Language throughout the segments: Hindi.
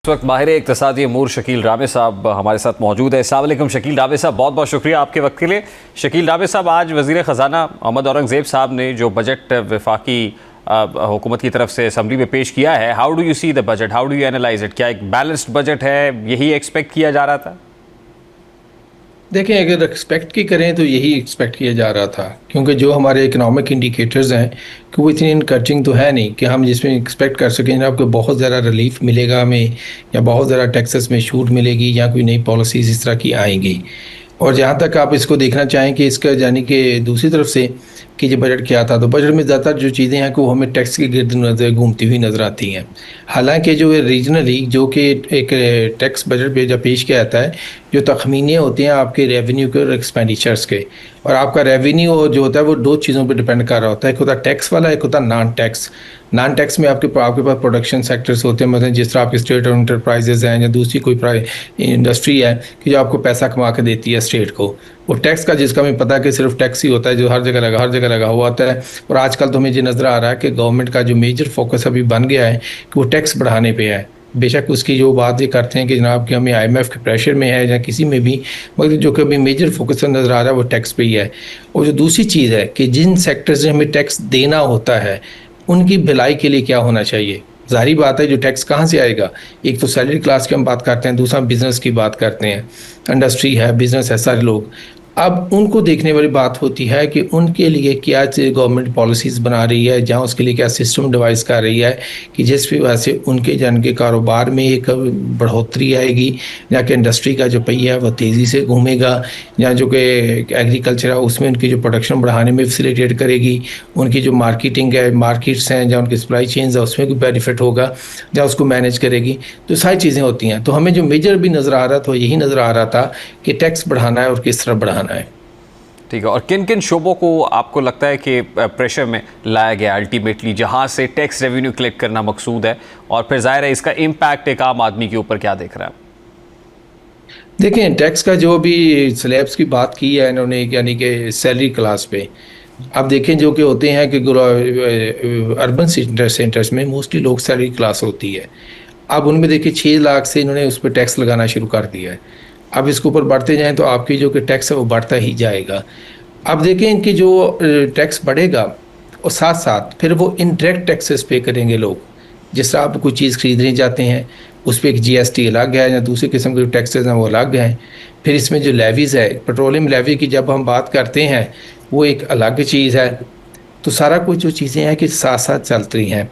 इस वक्त माहिर इक़्तिसादी अमूर शकील रामे साहब हमारे साथ मौजूद है। अस्सलाम वालेकुम शकील रामे साहब, बहुत बहुत शुक्रिया आपके वक्त के लिए। शकील रामे साहब, आज वज़ीर ख़जाना मोहम्मद औरंगज़ेब साहब ने जो बजट वफाकी हुकूमत की तरफ से असम्बली में पेश किया है, how do you see the budget, how do you analyse it? क्या एक बैलेंस्ड बजट है, यही एक्सपेक्ट किया जा रहा था? देखें, अगर एक्सपेक्ट की करें तो यही एक्सपेक्ट किया जा रहा था, क्योंकि जो हमारे इकोनॉमिक इंडिकेटर्स हैं कि वो इतनी इनकरेजिंग तो है नहीं कि हम जिसमें एक्सपेक्ट कर सकें जनाब कि बहुत ज़्यादा रिलीफ मिलेगा हमें, या बहुत ज़्यादा टैक्सेस में छूट मिलेगी, या कोई नई पॉलिसीज़ इस तरह की आएंगी। और जहाँ तक आप इसको देखना चाहें कि इसका यानी कि दूसरी तरफ से कि जो बजट क्या था, तो बजट में ज़्यादातर जो चीज़ें हैं कि वो हमें टैक्स के गिर्द नजर घूमती हुई नज़र आती हैं। हालांकि जो रीजनली जो कि एक टैक्स बजट पे जब पेश किया जाता है, जो तखमीने होते हैं आपके रेवेन्यू के और एक्सपेंडिचर्स के, और आपका रेवेन्यू जो होता है वो दो चीज़ों पर डिपेंड कर रहा होता है। एक होता है टैक्स वाला, एक होता है नॉन टैक्स में आपके पास प्रोडक्शन सेक्टर्स होते हैं, मतलब जिस तरह आपके स्टेट और इंटरप्राइजेज हैं या दूसरी कोई इंडस्ट्री है कि जो आपको पैसा कमा के देती है स्टेट को। वो टैक्स का जिसका हमें पता है कि सिर्फ टैक्स ही होता है जो हर जगह लगा हुआ होता है। और आजकल तो हमें ये नज़र आ रहा है कि गवर्नमेंट का जो मेजर फोकस अभी बन गया है कि वो टैक्स बढ़ाने पे है। बेशक उसकी जो बात ये करते हैं कि जनाब कि हमें IMF के प्रेशर में है या किसी में भी, मगर जो कि अभी मेजर फोकस नज़र आ रहा है वो टैक्स पे ही है। और जो दूसरी चीज़ है कि जिन सेक्टर्स में हमें टैक्स देना होता है उनकी भलाई के लिए क्या होना चाहिए। ज़ाहिर बात है जो टैक्स कहाँ से आएगा, एक तो सैलरी क्लास की हम बात करते हैं, दूसरा बिज़नेस की बात करते हैं, इंडस्ट्री है, बिज़नेस है, सारे लोग। अब उनको देखने वाली बात होती है कि उनके लिए क्या गवर्नमेंट पॉलिसीज़ बना रही है, जहाँ उसके लिए क्या सिस्टम डिवाइस कर रही है कि जिस वजह से उनके जन के कारोबार में एक बढ़ोतरी आएगी, या कि इंडस्ट्री का जो पहिया है वह तेज़ी से घूमेगा, या जो कि एग्रीकल्चर है उसमें उनकी जो प्रोडक्शन बढ़ाने में फैसिलिटेट करेगी, उनकी जो मार्केटिंग है, मार्केट्स हैं जहाँ उनकी सप्लाई चेन्स है उसमें कोई बेनिफिट होगा, जहाँ उसको मैनेज करेगी। तो सारी चीज़ें होती हैं। तो हमें जो मेजर भी नज़र आ रहा था यही नज़र आ रहा था कि टैक्स बढ़ाना है और किस तरह बढ़ाना है। ठीक है, और किन किन शोबों को आपको लगता है कि प्रेशर में लाया गया अल्टीमेटली, जहां से टैक्स रेवेन्यू कलेक्ट करना मकसूद है, और फिर जाहिर है इसका इम्पैक्ट एक आम आदमी के ऊपर क्या देख रहा है? देखें, टैक्स का जो भी स्लैब्स की बात की है इन्होंने, यानी कि सैलरी क्लास पे, अब देखें जो कि होते हैं कि अर्बन सेंटर्स में मोस्टली लोग सैलरी क्लास होती है। अब उनमें देखिए 6 लाख से इन्होंने उस पर टैक्स लगाना शुरू कर दिया है। अब इसके ऊपर बढ़ते जाएं तो आपकी जो कि टैक्स है वो बढ़ता ही जाएगा। अब देखें इनकी जो टैक्स बढ़ेगा और साथ साथ फिर वो इनडायरेक्ट टैक्सेस पे करेंगे लोग। जिस तरह आप कोई चीज़ खरीदने जाते हैं उस पर एक GST अलग है, या दूसरे किस्म के टैक्सेस हैं वो अलग हैं। फिर इसमें जो लेवीज़ है, पेट्रोलियम लेवी की जब हम बात करते हैं वो एक अलग चीज़ है। तो सारा कुछ जो चीज़ें हैं कि साथ साथ चल रही हैं।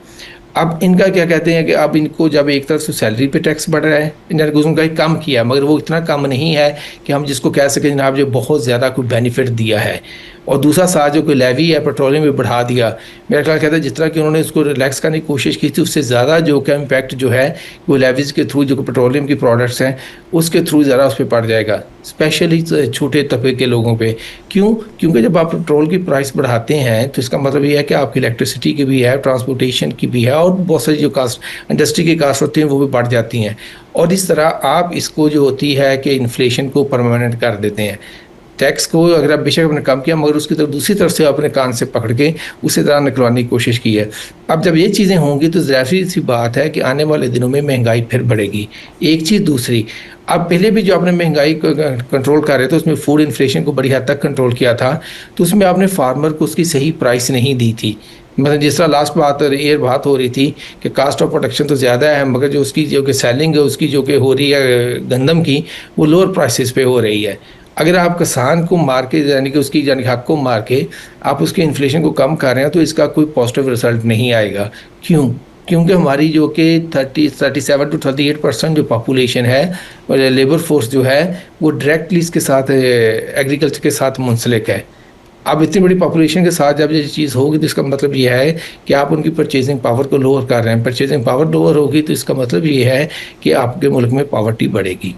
अब इनका क्या कहते हैं कि अब इनको जब एक तरफ से सैलरी पे टैक्स बढ़ रहा है, इन्होंने उनका ही कम किया, मगर वो इतना कम नहीं है कि हम जिसको कह सकें जनाब जो बहुत ज़्यादा कोई बेनिफिट दिया है। और दूसरा साथ जो कोई लेवी है पेट्रोलियम में बढ़ा दिया, मेरा ख्याल कहता है जिस तरह कि उन्होंने उसको रिलैक्स करने की कोशिश की थी उससे ज़्यादा जो क्या इम्पैक्ट जो है वो लेवीज़ के थ्रू जो पेट्रोलियम की प्रोडक्ट्स हैं उसके थ्रू ज़्यादा उस पर पड़ जाएगा, स्पेशली छोटे तबके के लोगों पे। क्यों? क्योंकि जब आप पेट्रोल की प्राइस बढ़ाते हैं तो इसका मतलब ये है कि आपकी इलेक्ट्रिसिटी की भी है, ट्रांसपोर्टेशन की भी है, और बहुत सारी जो कास्ट इंडस्ट्री की कास्ट होती हैं वो भी बढ़ जाती हैं। और इस तरह आप इसको जो होती है कि इन्फ्लेशन को परमानेंट कर देते हैं। टैक्स को अगर आप बेशक आपने कम किया, मगर उसकी तरफ दूसरी तरफ से आपने कान से पकड़ के उसी तरह निकलवाने की कोशिश की है। अब जब ये चीज़ें होंगी तो ज़ाहिर सी बात है कि आने वाले दिनों में महंगाई फिर बढ़ेगी। एक चीज़ दूसरी, अब पहले भी जो आपने महंगाई कंट्रोल कर रहे थे उसमें फूड इन्फ्लेशन को बड़ी हद तक कंट्रोल किया था, तो उसमें आपने फार्मर को उसकी सही प्राइस नहीं दी थी। मतलब जिस तरह लास्ट बात हो रही थी कि कास्ट ऑफ प्रोडक्शन तो ज़्यादा है, मगर जो उसकी जो कि सेलिंग है उसकी जो कि हो रही है गंदम की, वो लोअर प्राइसेस पे हो रही है। अगर आप किसान को मार के यानी कि उसकी यानी हक को मार के आप उसके इन्फ्लेशन को कम कर रहे हैं तो इसका कोई पॉजिटिव रिजल्ट नहीं आएगा। क्यों? क्योंकि हमारी जो कि 37 to 38% जो पॉपुलेशन है और लेबर फोर्स जो है वो डायरेक्टली इसके साथ एग्रीकल्चर के साथ मुंसलिक है। अब इतनी बड़ी पॉपुलेशन के साथ जब ये चीज़ होगी तो इसका मतलब ये है कि आप उनकी परचेजिंग पावर को लोअर कर रहे हैं। परचेजिंग पावर लोअर होगी तो इसका मतलब ये है कि आपके मुल्क में पॉवर्टी बढ़ेगी।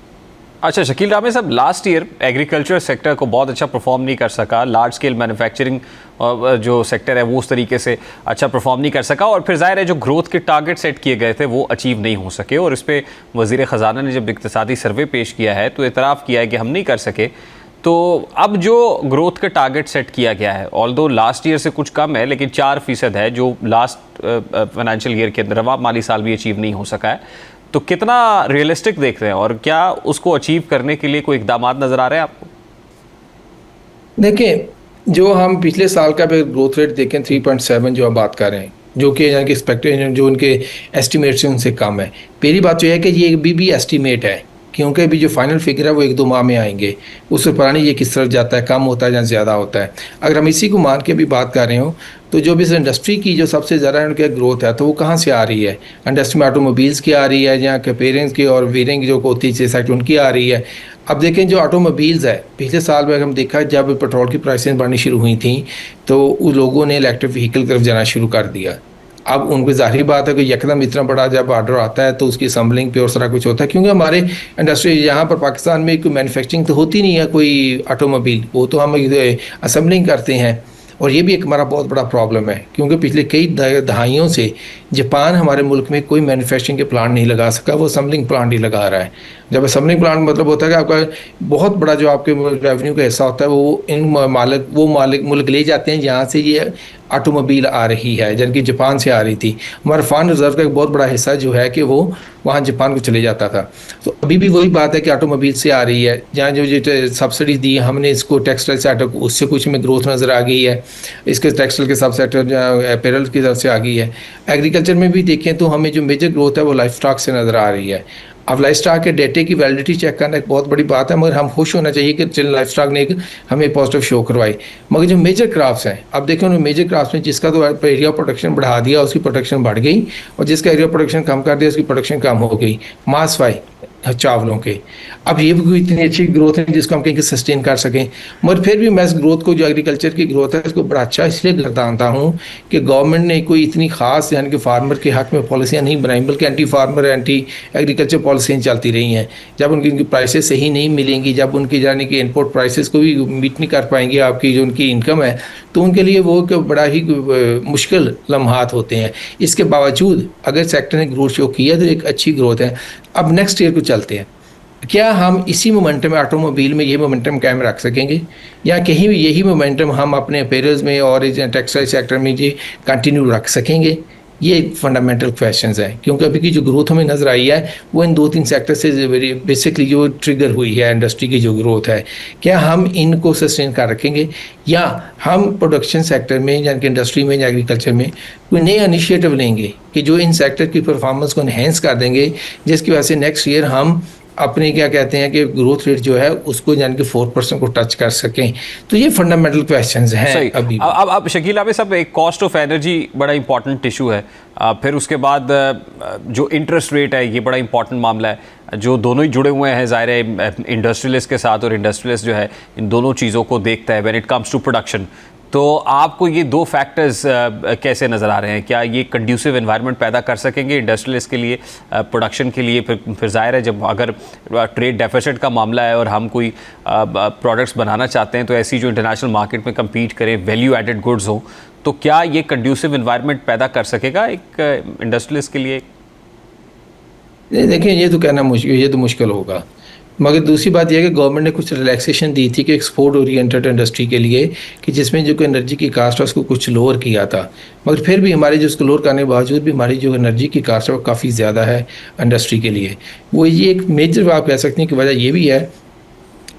अच्छा शकील रामे साहब, लास्ट ईयर एग्रीकल्चर सेक्टर को बहुत अच्छा परफॉर्म नहीं कर सका, लार्ज स्केल मैन्युफैक्चरिंग जो सेक्टर है वो उस तरीके से अच्छा परफॉर्म नहीं कर सका, और फिर जाहिर है जो ग्रोथ के टारगेट सेट किए गए थे वो अचीव नहीं हो सके, और इस पर वज़ीर ख़जाना ने जब इक़्तिसादी सर्वे पेश किया है तो एतराफ़ किया है कि हम नहीं कर सके। तो अब जो ग्रोथ का टारगेट सेट किया गया है, ऑल्दो लास्ट ईयर से कुछ कम है, लेकिन 4% है जो लास्ट फाइनेंशियल ईयर के अंदर रवा माली साल भी अचीव नहीं हो सका है। तो कितना रियलिस्टिक देख रहे हैं और क्या उसको अचीव करने के लिए कोई इकदाम नज़र आ रहे हैं आपको? देखिए, जो हम पिछले साल का भी ग्रोथ रेट देखें 3.7 जो हम बात कर रहे हैं, जो कि यानी कि एक्सपेक्टेशन जो उनके एस्टिमेट से उनसे कम है। पहली बात तो यह है कि ये भी एस्टिमेट है, क्योंकि अभी जो फाइनल फिगर है वो 1-2 माह में आएंगे, उससे पता नहीं ये किस तरफ जाता है, कम होता है या ज़्यादा होता है। अगर हम इसी को मान के भी बात कर रहे हो तो जो भी इस इंडस्ट्री की जो सबसे ज़्यादा उनकी ग्रोथ है तो वो कहाँ से आ रही है? इंडस्ट्री में ऑटोमोबाइल्स की आ रही है या कंपेयरिंग की और वीरिंग जो होती है सेक्टर उनकी आ रही है। अब देखें जो ऑटोमोबाइल्स है, पिछले साल में हम देखा जब पेट्रोल की प्राइसें बढ़नी शुरू हुई थी तो उन लोगों ने इलेक्ट्रिक व्हीकल की तरफ जाना शुरू कर दिया। अब उनको ज़ाहिर बात है कि यकदम इतना बड़ा जब ऑर्डर आता है तो उसकी असम्बलिंग पे और सारा कुछ होता है, क्योंकि हमारे इंडस्ट्री यहाँ पर पाकिस्तान में कोई मैन्युफैक्चरिंग तो होती नहीं है कोई ऑटोमोबाइल, वो तो हम असम्बलिंग करते हैं। और ये भी एक हमारा बहुत बड़ा प्रॉब्लम है, क्योंकि पिछले कई दहाइयों से जापान हमारे मुल्क में कोई मैन्युफैक्चरिंग के प्लांट नहीं लगा सका, वो असम्बलिंग प्लांट ही लगा रहा है। जब असम्बलिंग प्लांट मतलब होता है कि आपका बहुत बड़ा जो आपके रेवेन्यू का हिस्सा होता है वो इन मालिक मुल्क ले जाते हैं जहाँ से ये ऑटोमोबाइल आ रही है, जबकि जापान से आ रही थी। हमारा फॉरेन रिजर्व का एक बहुत बड़ा हिस्सा जो है कि वो वहाँ जापान को चले जाता था। तो अभी भी वही बात है कि ऑटोमोबाइल से आ रही है, जहाँ जो सब्सिडीज दी हमने इसको टेक्सटाइल सेक्टर को, उससे कुछ में ग्रोथ नज़र आ गई है। इसके टेक्सटाइल के सब सेक्टर अपैरल की तरफ से आ गई है। एग्रीकल्चर में भी देखें तो हमें जो मेजर ग्रोथ है वो लाइफ स्टॉक से नज़र आ रही है। अब लाइफ स्टॉक के डेटे की वैलिडिटी चेक करना एक बहुत बड़ी बात है, मगर हम खुश होना चाहिए कि चल लाइफ स्टॉक ने एक हमें पॉजिटिव शो करवाई। मगर जो मेजर क्रॉप्स हैं, अब देखें उन मेजर क्रॉप्स में जिसका तो एरिया ऑफ प्रोडक्शन बढ़ा दिया उसकी प्रोडक्शन बढ़ गई, और जिसका एरिया ऑफ प्रोडक्शन कम कर दिया उसकी प्रोडक्शन कम हो गई। मासवाई चावलों के, अब ये भी कोई इतनी अच्छी ग्रोथ है जिसको हम कहीं कि सस्टेन कर सकें। मगर फिर भी मैं इस ग्रोथ को, जो एग्रीकल्चर की ग्रोथ है, इसको बड़ा अच्छा इसलिए करता हूँ कि गवर्नमेंट ने कोई इतनी खास यानी कि फार्मर के हक में पॉलिसियाँ नहीं बनाई, बल्कि एंटी फार्मर एंटी एग्रीकल्चर पॉलिसियाँ चलती रही हैं। जब उनकी प्राइसेस सही नहीं मिलेंगी, जब उनकी यानी कि इनपुट प्राइसेस को भी मीट नहीं कर पाएंगे आपकी जो उनकी इनकम है, तो उनके लिए वो बड़ा ही मुश्किल लम्हात होते हैं। इसके बावजूद अगर सेक्टर ने ग्रोथ शो किया तो एक अच्छी ग्रोथ है। अब नेक्स्ट ईयर को चलते हैं, क्या हम इसी मोमेंटम ऑटोमोबाइल में ये मोमेंटम कायम रख सकेंगे, या कहीं भी यही मोमेंटम हम अपने अपैरल्स में और टेक्सटाइल सेक्टर में ये कंटिन्यू रख सकेंगे? ये फंडामेंटल क्वेश्चंस हैं, क्योंकि अभी की जो ग्रोथ हमें नज़र आई है वो इन 2-3 सेक्टर से बेसिकली जो ट्रिगर हुई है इंडस्ट्री की जो ग्रोथ है, क्या हम इनको सस्टेन कर रखेंगे, या हम प्रोडक्शन सेक्टर में यानी कि इंडस्ट्री में या एग्रीकल्चर में कोई नया इनिशिएटिव लेंगे कि जो इन सेक्टर की परफॉर्मेंस को इन्हेंस कर देंगे, जिसकी वजह से नेक्स्ट ईयर हम अपने क्या कहते हैं कि ग्रोथ रेट जो है उसको यानी कि 4% को टच कर सकें? तो ये फंडामेंटल क्वेश्चंस हैं। अभी अब शकील आबिद साहब, एक कॉस्ट ऑफ एनर्जी बड़ा इंपॉर्टेंट इशू है, फिर उसके बाद जो इंटरेस्ट रेट है ये बड़ा इंपॉर्टेंट मामला है, जो दोनों ही जुड़े हुए हैं ज़ाहिर है इंडस्ट्रियलिस्ट के साथ, और इंडस्ट्रियलिस्ट जो है इन दोनों चीज़ों को देखता है when it comes to production. तो आपको ये दो फैक्टर्स कैसे नज़र आ रहे हैं? क्या ये कंड्यूसिव एनवायरनमेंट पैदा कर सकेंगे इंडस्ट्रियलिस्ट के लिए, प्रोडक्शन के लिए? फिर ज़ाहिर है जब अगर ट्रेड डेफिसिट का मामला है और हम कोई प्रोडक्ट्स बनाना चाहते हैं तो ऐसी जो इंटरनेशनल मार्केट में कम्पीट करें, वैल्यू एडेड गुड्स हो, तो क्या ये कंड्यूसिव एनवायरनमेंट पैदा कर सकेगा एक इंडस्ट्रियलिस्ट के लिए? देखिए, ये तो कहना मुश्किल, ये तो मुश्किल होगा। मगर दूसरी बात यह है कि गवर्नमेंट ने कुछ रिलैक्सेशन दी थी कि एक्सपोर्ट ओरिएंटेड इंडस्ट्री के लिए, कि जिसमें जो एनर्जी की कास्ट है उसको कुछ लोअर किया था, मगर फिर भी हमारे जो उसको लोअर करने के बावजूद भी हमारी जो एनर्जी की कास्ट है वो काफ़ी ज़्यादा है इंडस्ट्री के लिए। वो ये एक मेजर आप कह सकते हैं कि वजह ये भी है,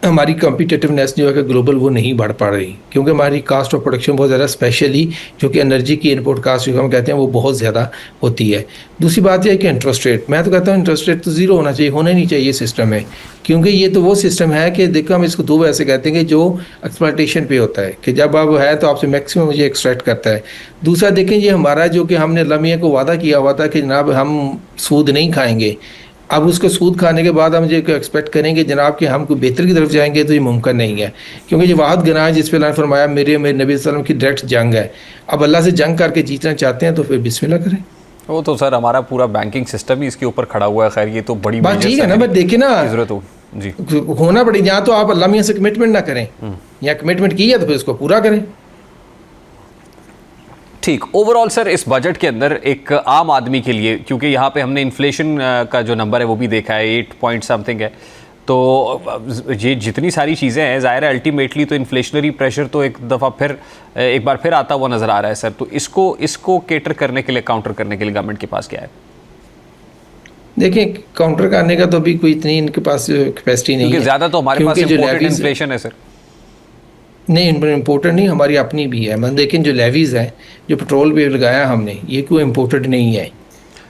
हमारी कॉम्पिटिटिवनेस जो है कि ग्लोबल वो नहीं बढ़ पा रही, क्योंकि हमारी कास्ट ऑफ प्रोडक्शन बहुत ज़्यादा, स्पेशली जो कि एनर्जी की इनपुट कास्ट जो हम कहते हैं वो बहुत ज़्यादा होती है। दूसरी बात यह है कि इंटरेस्ट रेट, मैं तो कहता हूँ इंटरेस्ट रेट तो ज़ीरो होना चाहिए, होना ही नहीं चाहिए सिस्टम में, क्योंकि ये तो वो सिस्टम है कि देखो हम इसको 2 वैसे कहते हैं कि जो एक्सप्लॉयटेशन पे होता है, कि जब आप है तो आपसे मैक्सिमम मुझे एक्सट्रैक्ट करता है। दूसरा देखें ये हमारा जो कि हमने लम्हे को वादा किया हुआ था कि जनाब हम सूद नहीं खाएँगे, अब उसको सूद खाने के बाद हम जो एक्सपेक्ट करेंगे जनाब कि हम कोई बेहतर की तरफ जाएंगे, तो ये मुमकिन नहीं है, क्योंकि ये वाहद गुनाह है जिस पर अल्लाह ने फरमाया मेरे नबी वसल्लम की डायरेक्ट जंग है। अब अल्लाह से जंग करके जीतना चाहते हैं तो फिर बिस्मिल्लाह करें। वो तो सर हमारा पूरा बैंकिंग सिस्टम ही इसके ऊपर खड़ा हुआ है। खैर ये तो बड़ी बात ठीक है ना, बट देखिए ना जरूरत हो जी होना पड़ेगी, यहाँ तो आप अल्लाह मियाँ से कमिटमेंट ना करें, या कमिटमेंट की है तो फिर उसको पूरा करें। ठीक, ओवरऑल सर इस बजट के अंदर एक आम आदमी के लिए, क्योंकि यहाँ पे हमने इन्फ्लेशन का जो नंबर है वो भी देखा है 8 पॉइंट समथिंग है, तो ये जितनी सारी चीज़ें हैं ज़ाहिर है अल्टीमेटली तो इन्फ्लेशनरी प्रेशर तो एक बार फिर आता हुआ नज़र आ रहा है सर। तो इसको केटर करने के लिए, काउंटर करने के लिए गवर्नमेंट के पास क्या है? देखिए काउंटर करने का तो अभी कोई इतनी इनके पास कैपेसिटी नहीं क्योंकि है, ज़्यादा तो हमारे पास क्योंकि जो इम्पोर्टेड लेवीज इन्फ्लेशन है सर। नहीं, इम्पोर्टेड नहीं, हमारी अपनी भी है। मतलब लेकिन जो लेवीज हैं, जो पेट्रोल पे लगाया हमने, ये कोई इम्पोर्टेड नहीं है,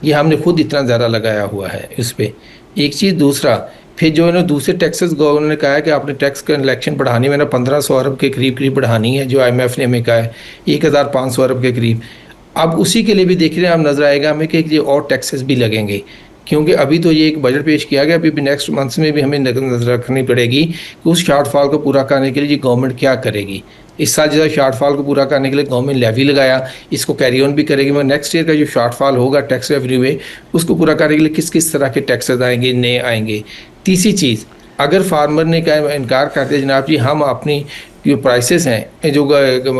ये हमने खुद इतना ज़्यादा लगाया हुआ है इस पे। एक चीज़, दूसरा फिर जो इन्होंने दूसरे टैक्सेस गवर्नमेंट ने कहा है कि आपने टैक्स कलेक्शन बढ़ानी, मैंने 1500 अरब के करीब करीब बढ़ानी है, जो IMF ने हमें कहा है 1500 अरब के करीब। अब उसी के लिए भी देख रहे हैं, अब नज़र आएगा हमें कि ये और टैक्सेस भी लगेंगे, क्योंकि अभी तो ये एक बजट पेश किया गया, अभी भी नेक्स्ट मंथ्स में भी हमें नज़र रखनी पड़ेगी कि उस शॉर्टफॉल को पूरा करने के लिए गवर्नमेंट क्या करेगी। इस साल जैसा शॉर्टफॉल को पूरा करने के लिए गवर्नमेंट लेवी लगाया, इसको कैरी ऑन भी करेगी, मगर नेक्स्ट ईयर का जो शॉर्टफॉल होगा टैक्स रेवेन्यू में, उसको पूरा करने के लिए किस किस तरह के टैक्सेस आएंगे, नए आएंगे। तीसरी चीज़, अगर फार्मर ने कहा इनकार करते जनाब जी हम अपनी जो प्राइसेस हैं, जो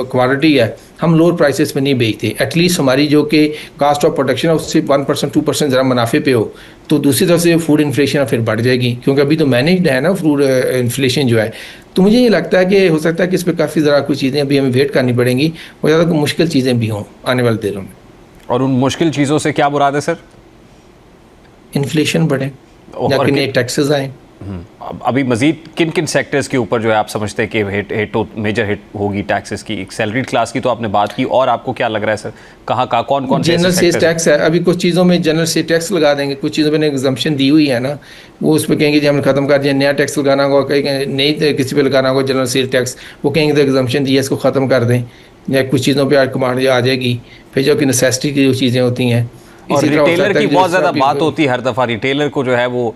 क्वालिटी है, हम लोअर प्राइसेस पे नहीं बेचते, एटलीस्ट हमारी जो कि कास्ट ऑफ प्रोडक्शन है उससे 1% 2% ज़रा मुनाफे पे हो, तो दूसरी तरफ से फूड इन्फ्लेशन फिर बढ़ जाएगी, क्योंकि अभी तो मैनेज्ड है ना फूड इन्फ्लेशन जो है। तो मुझे ये लगता है कि हो सकता है कि इस पर काफ़ी ज़रा कुछ चीज़ें अभी हमें वेट करनी पड़ेंगी और ज़्यादा मुश्किल चीज़ें भी हों आने वाले दिनों में। और उन मुश्किल चीज़ों से क्या मुराद है सर? इन्फ्लेशन बढ़े या कि नए टैक्सेस आएँ। अभी मजीद किन किन सेक्टर्स के ऊपर जो है आप समझते हैं कि मेजर हिट होगी टैक्सेस की? एक सैलरीड क्लास की तो आपने बात की, और आपको क्या लग रहा है सर, कहाँ कौन कौन से जनरल सेल्स टैक्स है, अभी कुछ चीज़ों में जनरल सेल्स टैक्स लगा देंगे, कुछ चीज़ों में एग्जम्पशन दी हुई है ना, वो उस पर कहेंगे जी हमने ख़त्म कर दिया, नया टैक्स लगाना होगा, कहीं नई किसी पे लगाना होगा जनरल सेल्स टैक्स, वो कहेंगे तो एग्जम्पशन दिया इसको ख़त्म कर दें, या कुछ चीज़ों पर कमांड आ जाएगी। फिर जो कि नेसेसिटी की जो चीज़ें होती हैं, और रिटेलर की बहुत ज़्यादा बात होती है हर दफ़ा, रिटेलर को जो है वो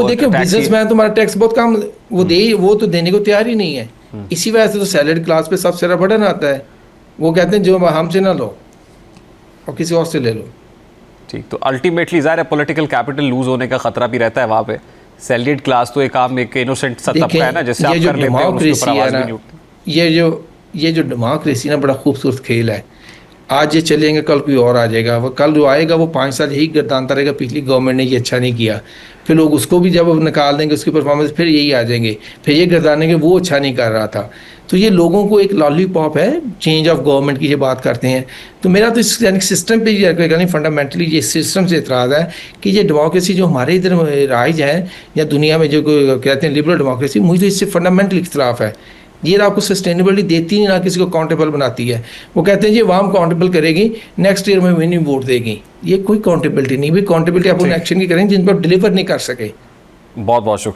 देखिए बिजनेसमैन तुम्हारा टैक्स बहुत कम वो तो देने को तैयार ही नहीं है। इसी वजह से तो सैलरीड क्लास पे सबसे ज़्यादा बर्डन आता है। वो कहते हैं जो हमसे ना लो और किसी और से ले लो। ठीक, तो अल्टीमेटली ज़ाहिर है पॉलिटिकल कैपिटल लूज होने का खतरा भी रहता है वहाँ पे। सैलरीड क्लास तो एक आम एक इनोसेंट सा तबका है ना, जिससे आप कर लेते हैं उसके ऊपर आवाज़ भी नहीं उठती। ये जो डेमोक्रेसी ना बड़ा खूबसूरत खेल है। आज ये चलेंगे, कल कोई और आ जाएगा, वो कल जो आएगा वो 5 साल यही गर्दानता रहेगा, पिछली गवर्नमेंट ने ये अच्छा नहीं किया, फिर लोग उसको भी जब निकाल देंगे उसकी परफॉर्मेंस, फिर यही आ जाएंगे, फिर ये गर्दानेंगे वो अच्छा नहीं कर रहा था। तो ये लोगों को एक लॉलीपॉप है, चेंज ऑफ गवर्नमेंट की ये बात करते हैं। तो मेरा तो इस यानी सिस्टम पे ये फंडामेंटली ये सिस्टम से इतराज़ है कि ये डेमोक्रेसी जो हमारे इधर राइज है या दुनिया में जो कहते हैं लिबरल डेमोक्रेसी, मुझे तो इससे फंडामेंटली इख्तलाफ है। ये आपको सस्टेनेबिलिटी देती नहीं, ना किसी को अकाउंटेबल बनाती है। वो कहते हैं जी वाम अकाउंटेबल करेगी, नेक्स्ट ईयर में विनिंग वोट देगी, ये कोई अकाउंटेबिलिटी नहीं। भी अकाउंटेबिलिटी आप उन एक्शन की करें जिन पर डिलीवर नहीं कर सके। बहुत बहुत शुक्रिया।